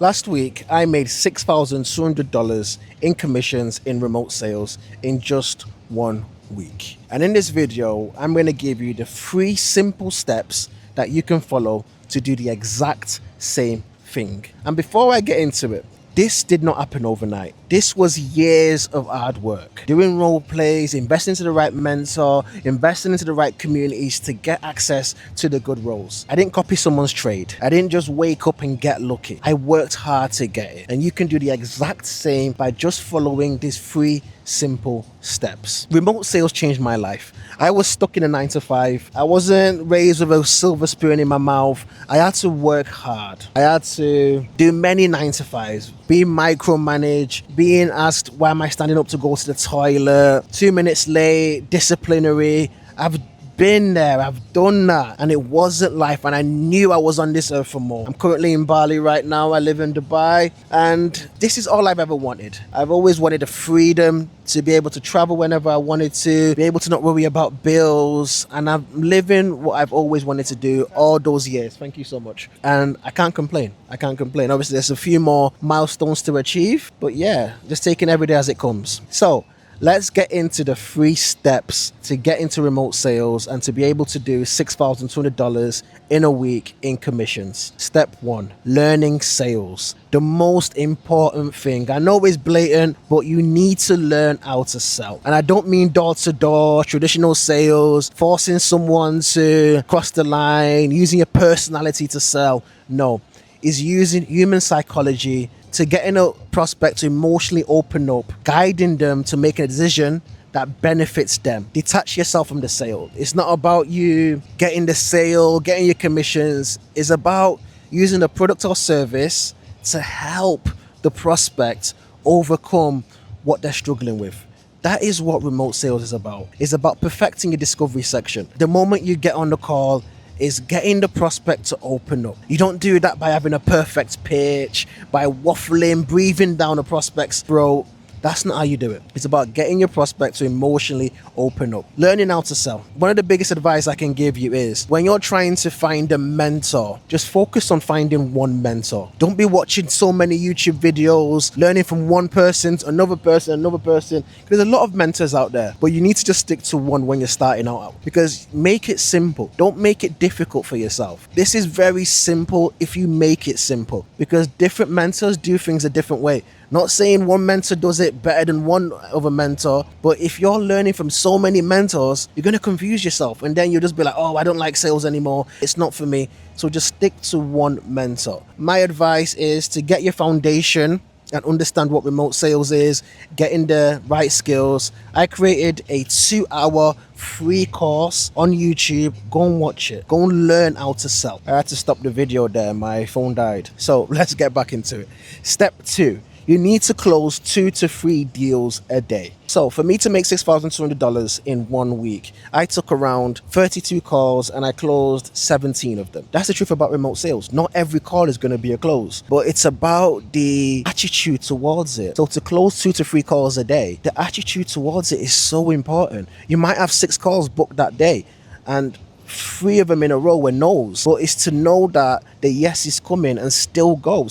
Last week, I made $6,200 in commissions in remote sales in just 1 week. And in this video, I'm going to give you the 3 simple steps that you can follow to do the exact same thing. And before I get into it, this did not happen overnight. This was years of hard work. Doing role plays, investing into the right mentor, investing into the right communities to get access to the good roles. I didn't copy someone's trade. I didn't just wake up and get lucky. I worked hard to get it. And you can do the exact same by just following these 3 simple steps. Remote sales changed my life. I was stuck in a 9 to 5. I wasn't raised with a silver spoon in my mouth. I had to work hard. I had to do many 9 to 5s, being micromanaged, being asked why am I standing up to go to the toilet, 2 minutes late, disciplinary. I've been there, I've done that, and it wasn't life, and I knew I was on this earth for more. I'm currently in Bali right now. I live in Dubai, and this is all I've ever wanted. I've always wanted the freedom to be able to travel whenever I wanted to, be able to not worry about bills, and I'm living what I've always wanted to do all those years. Thank you so much. And I can't complain. Obviously, there's a few more milestones to achieve, but yeah, just taking every day as it comes. So let's get into the 3 steps to get into remote sales and to be able to do $6,200 in a week in commissions. Step 1, learning sales. The most important thing. I know it's blatant, but you need to learn how to sell. And I don't mean door to door, traditional sales, forcing someone to cross the line, using your personality to sell. No, it's using human psychology to getting a prospect to emotionally open up, guiding them to make a decision that benefits them. Detach yourself from the sale. It's not about you getting the sale, getting your commissions. It's about using the product or service to help the prospect overcome what they're struggling with. That is what remote sales is about. It's about perfecting your discovery section. The moment you get on the call, is getting the prospect to open up. You don't do that by having a perfect pitch, by waffling, breathing down a prospect's throat. That's not how you do it. It's about getting your prospect to emotionally open up. Learning how to sell. One of the biggest advice I can give you is when you're trying to find a mentor, just focus on finding one mentor. Don't be watching so many YouTube videos, learning from one person to another person, There's a lot of mentors out there, but you need to just stick to one when you're starting out, because make it simple. Don't make it difficult for yourself. This is very simple if you make it simple, because different mentors do things a different way. Not saying one mentor does it better than one other mentor, but if you're learning from so many mentors, you're going to confuse yourself, and then you'll just be like, oh, I don't like sales anymore. It's not for me. So just stick to one mentor. My advice is to get your foundation and understand what remote sales is, getting the right skills. I created a 2-hour free course on YouTube. Go and watch it. Go and learn how to sell. I had to stop the video there. My phone died. So let's get back into it. Step 2. You need to close 2 to 3 deals a day. So for me to make $6,200 in 1 week, I took around 32 calls and I closed 17 of them. That's the truth about remote sales. Not every call is going to be a close, but it's about the attitude towards it. So to close 2 to 3 calls a day, the attitude towards it is so important. You might have 6 calls booked that day, and 3 of them in a row were no's, but it's to know that the yes is coming and still go.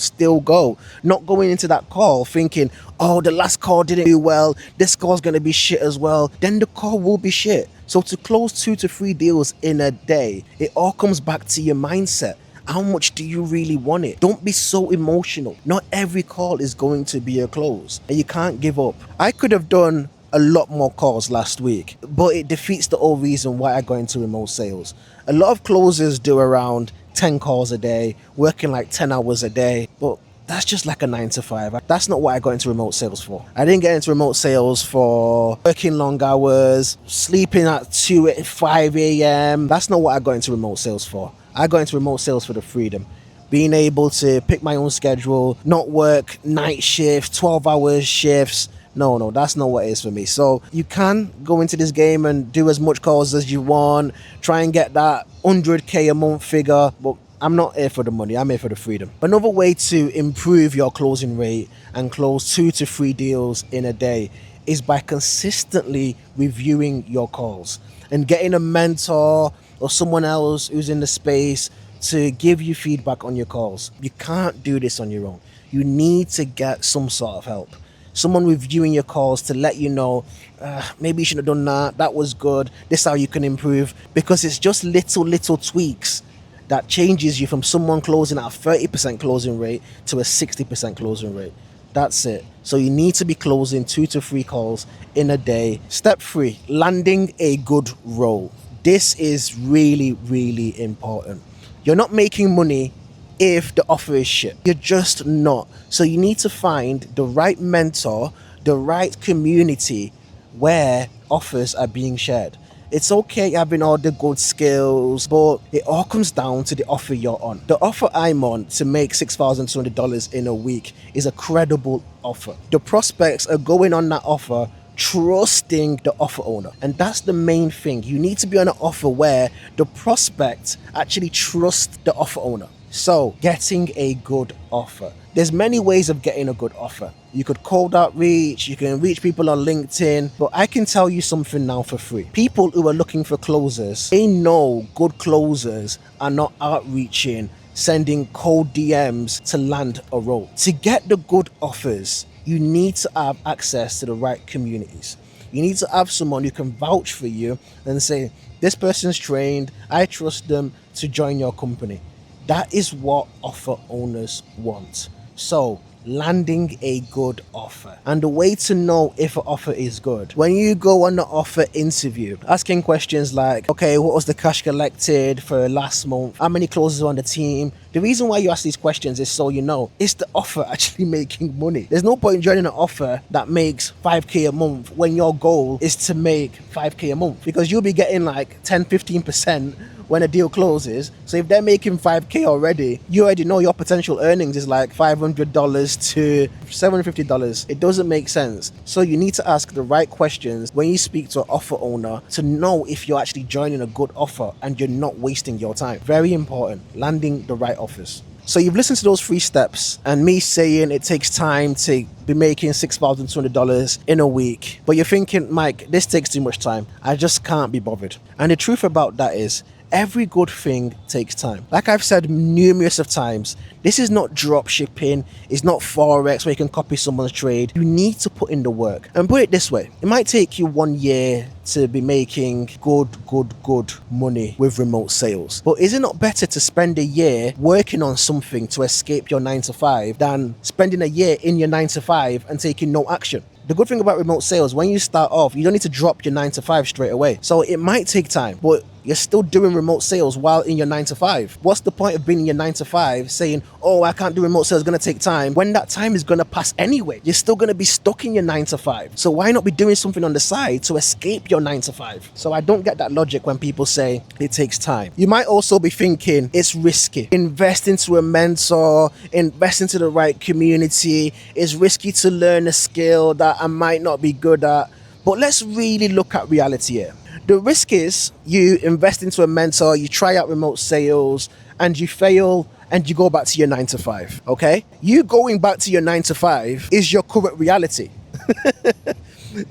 Not going into that call thinking, oh, the last call didn't do well, this call's gonna be shit as well. Then the call will be shit. So to close 2 to 3 deals in a day, it all comes back to your mindset. How much do you really want it? Don't be so emotional. Not every call is going to be a close, and you can't give up. I could have done a lot more calls last week, but it defeats the whole reason why I got into remote sales. A lot of closers do around 10 calls a day, working like 10 hours a day, but that's just like a 9 to 5. That's not what I got into remote sales for. I didn't get into remote sales for working long hours, sleeping at 5 a.m. That's not what I got into remote sales for. I got into remote sales for the freedom. Being able to pick my own schedule, not work night shifts, 12-hour shifts. No, that's not what it is for me. So you can go into this game and do as much calls as you want, try and get that 100K a month figure, but I'm not here for the money, I'm here for the freedom. Another way to improve your closing rate and close 2 to 3 deals in a day is by consistently reviewing your calls and getting a mentor or someone else who's in the space to give you feedback on your calls. You can't do this on your own. you need to get some sort of help. Someone reviewing your calls to let you know, maybe you should have done that. That was good. This is how you can improve. Because it's just little tweaks that changes you from someone closing at a 30% closing rate to a 60% closing rate. That's it. So you need to be closing 2 to 3 calls in a day. Step 3, landing a good role. This is really important. You're not making money if the offer is shit. You're just not. So you need to find the right mentor, the right community where offers are being shared. It's okay having all the good skills, but it all comes down to the offer you're on. The offer I'm on to make $6,200 in a week is a credible offer. The prospects are going on that offer trusting the offer owner, and that's the main thing. You need to be on an offer where the prospect actually trusts the offer owner. So getting a good offer, there's many ways of getting a good offer. You could cold outreach, you can reach people on LinkedIn, but I can tell you something now for free. People who are looking for closers, they know good closers are not outreaching, sending cold DMs to land a role. To get the good offers, you need to have access to the right communities. You need to have someone who can vouch for you and say, this person's trained, I trust them to join your company. That is what offer owners want. So landing a good offer. And the way to know if an offer is good, when you go on the offer interview, asking questions like, okay, what was the cash collected for last month? How many closes on the team? The reason why you ask these questions is so you know, is the offer actually making money? There's no point in joining an offer that makes 5K a month when your goal is to make 5K a month, because you'll be getting like 10-15% when a deal closes. So if they're making 5K already, you already know your potential earnings is like $500 to $750. It doesn't make sense. So you need to ask the right questions when you speak to an offer owner to know if you're actually joining a good offer and you're not wasting your time. Very important, landing the right offers. So you've listened to those 3 steps and me saying it takes time to be making $6,200 in a week. But you're thinking, Mike, this takes too much time. I just can't be bothered. And the truth about that is, every good thing takes time. Like I've said numerous of times, this is not drop shipping, it's not Forex where you can copy someone's trade. You need to put in the work. And put it this way, it might take you 1 year to be making good money with remote sales. But is it not better to spend a year working on something to escape your 9 to 5 than spending a year in your 9 to 5 and taking no action? The good thing about remote sales, when you start off, you don't need to drop your 9 to 5 straight away. So it might take time, but you're still doing remote sales while in your 9 to 5. What's the point of being in your 9 to 5 saying, oh, I can't do remote sales, it's going to take time, when that time is going to pass anyway? You're still going to be stuck in your 9 to 5. So why not be doing something on the side to escape your 9 to 5? So I don't get that logic when people say it takes time. You might also be thinking it's risky. Invest into a mentor, invest into the right community. It's risky to learn a skill that I might not be good at. But let's really look at reality here. The risk is you invest into a mentor, you try out remote sales, and you fail, and you go back to your 9 to 5, okay? You going back to your 9 to 5 is your current reality.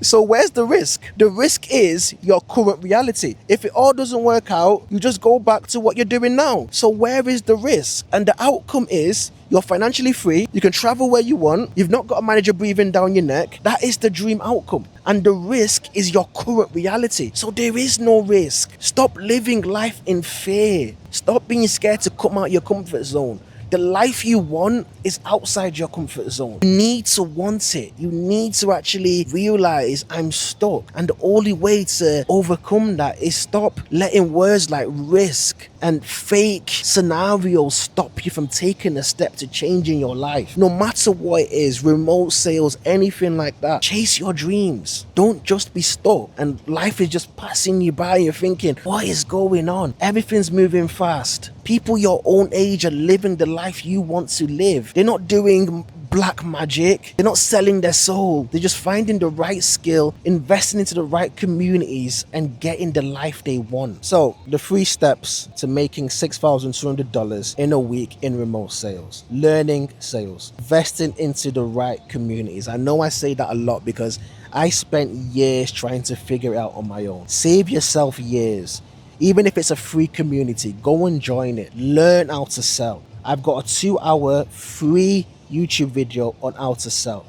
So where's the risk? The risk is your current reality. If it all doesn't work out, you just go back to what you're doing now. So where is the risk? And the outcome is you're financially free, you can travel where you want, you've not got a manager breathing down your neck. That is the dream outcome. And the risk is your current reality. So there is no risk. Stop living life in fear. Stop being scared to come out your comfort zone. The life you want is outside your comfort zone. You need to want it. You need to actually realize I'm stuck. And the only way to overcome that is stop letting words like risk and fake scenarios stop you from taking a step to changing your life. No matter what it is, remote sales, anything like that, chase your dreams. Don't just be stuck and life is just passing you by and you're thinking, what is going on? Everything's moving fast. People your own age are living the life you want to live. They're not doing black magic. They're not selling their soul. They're just finding the right skill, investing into the right communities, and getting the life they want. So the 3 steps to making $6,200 in a week in remote sales: learning sales, investing into the right communities. I know I say that a lot because I spent years trying to figure it out on my own. Save yourself years. Even if it's a free community, go and join it. Learn how to sell. I've got a 2-hour free YouTube video on how to sell.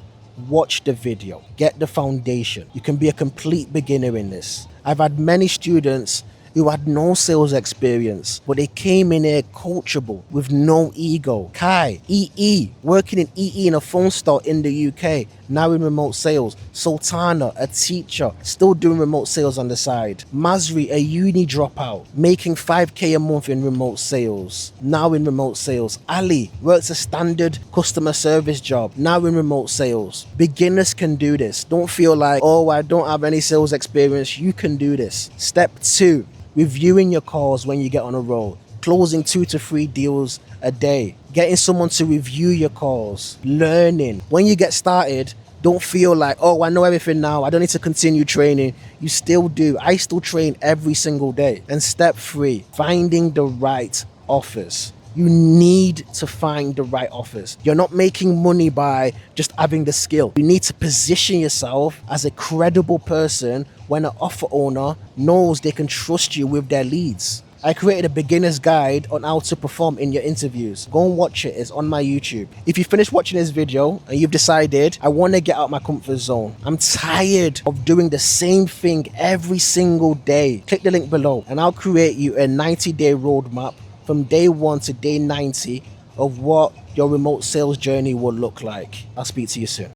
Watch the video, get the foundation. You can be a complete beginner in this. I've had many students who had no sales experience, but they came in here coachable with no ego. Kai, EE, working in EE in a phone store in the UK, now in remote sales. Sultana, a teacher, still doing remote sales on the side. Masri, a uni dropout, making 5k a month in remote sales, now in remote sales. Ali works a standard customer service job, now in remote sales. Beginners can do this. Don't feel like, oh, I don't have any sales experience. You can do this. Step 2. Reviewing your calls when you get on a roll, closing 2 to 3 deals a day, getting someone to review your calls, learning. When you get started, don't feel like, oh, I know everything now, I don't need to continue training. You still do. I still train every single day. And step 3, finding the right offers. You need to find the right offers. You're not making money by just having the skill. You need to position yourself as a credible person when an offer owner knows they can trust you with their leads. I created a beginner's guide on how to perform in your interviews. Go and watch it. It's on my YouTube. If you finish watching this video and you've decided, I want to get out my comfort zone, I'm tired of doing the same thing every single day, click the link below and I'll create you a 90-day roadmap from day 1 to day 90 of what your remote sales journey will look like. I'll speak to you soon.